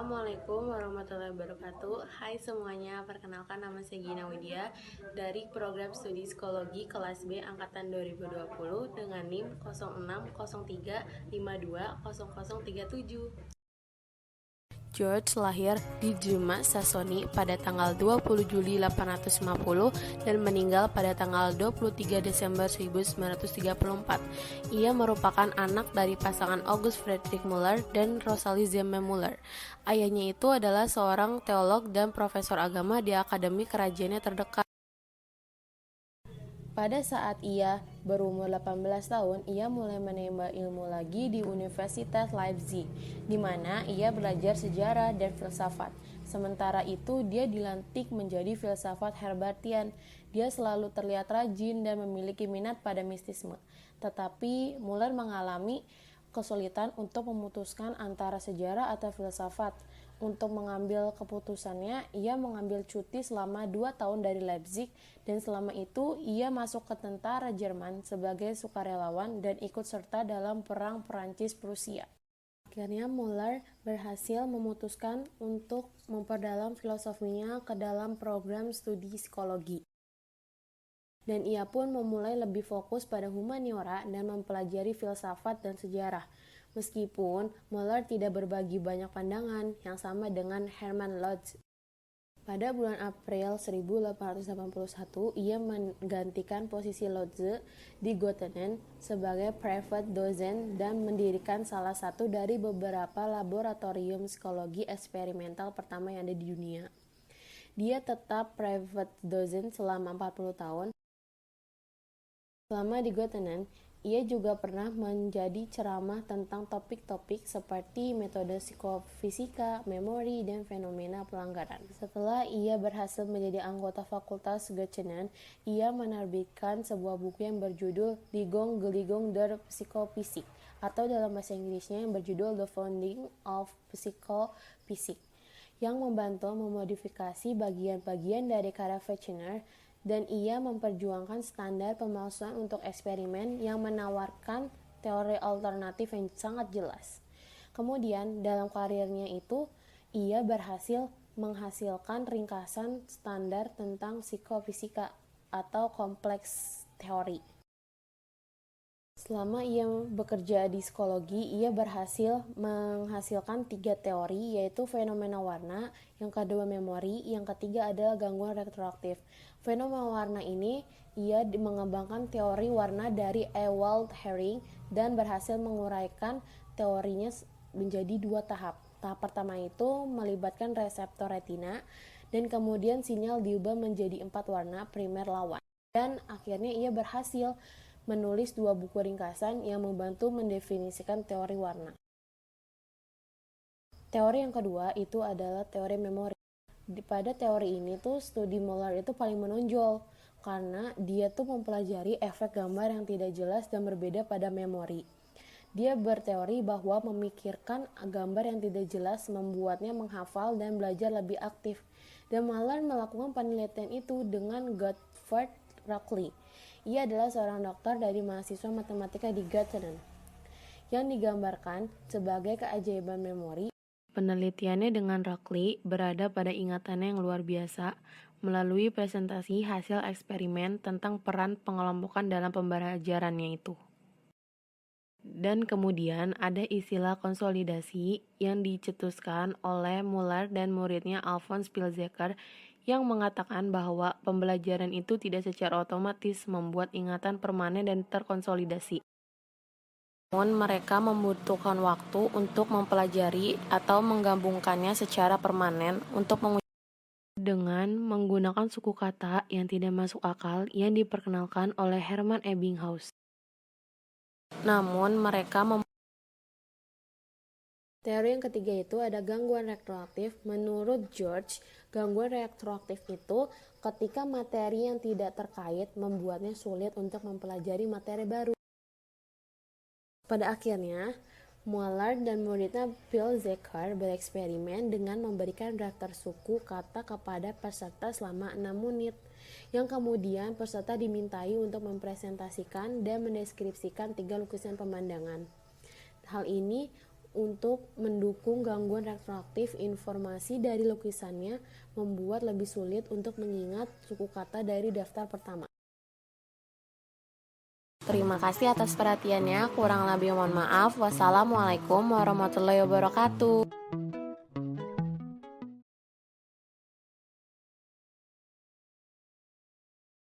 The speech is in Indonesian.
Assalamualaikum warahmatullahi wabarakatuh. Hai semuanya, perkenalkan nama saya Gina Widya dari program studi psikologi kelas B angkatan 2020 dengan NIM 0603520037. George lahir di Juma, Sassoni pada tanggal 20 Juli 850 dan meninggal pada tanggal 23 Desember 1934. Ia merupakan anak dari pasangan August Friedrich Müller dan Rosalie Zemme Müller. Ayahnya itu adalah seorang teolog dan profesor agama di akademi kerajaannya terdekat. Pada saat ia berumur 18 tahun, ia mulai menimba ilmu lagi di Universitas Leipzig, di mana ia belajar sejarah dan filsafat. Sementara itu, dia dilantik menjadi filsafat Herbartian. Dia selalu terlihat rajin dan memiliki minat pada mistisme. Tetapi Muller mengalami kesulitan untuk memutuskan antara sejarah atau filsafat. Untuk mengambil keputusannya, ia mengambil cuti selama 2 tahun dari Leipzig dan selama itu ia masuk ke tentara Jerman sebagai sukarelawan dan ikut serta dalam Perang Perancis-Prusia. Akhirnya Muller berhasil memutuskan untuk memperdalam filosofinya ke dalam program studi psikologi. Dan ia pun memulai lebih fokus pada humaniora dan mempelajari filsafat dan sejarah. Meskipun Muller tidak berbagi banyak pandangan yang sama dengan Hermann Lotze. Pada bulan April 1881, ia menggantikan posisi Lotze di Göttingen sebagai private dozen dan mendirikan salah satu dari beberapa laboratorium psikologi eksperimental pertama yang ada di dunia. Dia tetap private dozen selama 40 tahun. Selama di Göttingen, ia juga pernah menjadi ceramah tentang topik-topik seperti metode psikofisika, memori, dan fenomena pelanggaran. Setelah ia berhasil menjadi anggota Fakultas Göttingen, ia menerbitkan sebuah buku yang berjudul Die Grundlegung der Psychophysik, atau dalam bahasa Inggrisnya yang berjudul The Founding of Psychophysik, yang membantu memodifikasi bagian-bagian dari karya Fechner, dan ia memperjuangkan standar pemalsuan untuk eksperimen yang menawarkan teori alternatif yang sangat jelas. Kemudian, dalam karirnya itu, ia berhasil menghasilkan ringkasan standar tentang psikofisika atau kompleks teori. Selama ia bekerja di psikologi, ia berhasil menghasilkan 3 teori, yaitu fenomena warna, yang kedua memori, yang ketiga adalah gangguan retroaktif. Fenomena warna ini, ia mengembangkan teori warna dari Ewald Hering dan berhasil menguraikan teorinya menjadi 2 tahap. Tahap pertama itu melibatkan reseptor retina, dan kemudian sinyal diubah menjadi 4 warna primer lawan. Dan akhirnya ia berhasil menulis 2 buku ringkasan yang membantu mendefinisikan teori warna. Teori yang kedua itu adalah teori memori. Pada teori ini tuh studi Muller itu paling menonjol karena dia tuh mempelajari efek gambar yang tidak jelas dan berbeda pada memori. Dia berteori bahwa memikirkan gambar yang tidak jelas membuatnya menghafal dan belajar lebih aktif. Dan Muller melakukan penelitian itu dengan Gottfried Röckli. Ia adalah seorang dokter dari mahasiswa matematika di Göttingen, yang digambarkan sebagai keajaiban memori. Penelitiannya dengan Röckli berada pada ingatannya yang luar biasa melalui presentasi hasil eksperimen tentang peran pengelompokan dalam pembelajarannya itu. Dan kemudian ada istilah konsolidasi yang dicetuskan oleh Muller dan muridnya Alfons Pilzeker yang mengatakan bahwa pembelajaran itu tidak secara otomatis membuat ingatan permanen dan terkonsolidasi. Namun mereka membutuhkan waktu untuk mempelajari atau menggabungkannya secara permanen untuk dengan menggunakan suku kata yang tidak masuk akal yang diperkenalkan oleh Hermann Ebbinghaus. Namun mereka Teori yang ketiga itu ada gangguan retroaktif. Menurut George, gangguan retroaktif itu ketika materi yang tidak terkait membuatnya sulit untuk mempelajari materi baru. Pada akhirnya, Muller dan muridnya Pilzeker bereksperimen dengan memberikan daftar suku kata kepada peserta selama 6 menit, yang kemudian peserta dimintai untuk mempresentasikan dan mendeskripsikan 3 lukisan pemandangan. Hal ini untuk mendukung gangguan refraktif informasi dari lukisannya membuat lebih sulit untuk mengingat suku kata dari daftar pertama. Terima kasih atas perhatiannya. Kurang lebih mohon maaf. Wassalamualaikum warahmatullahi wabarakatuh.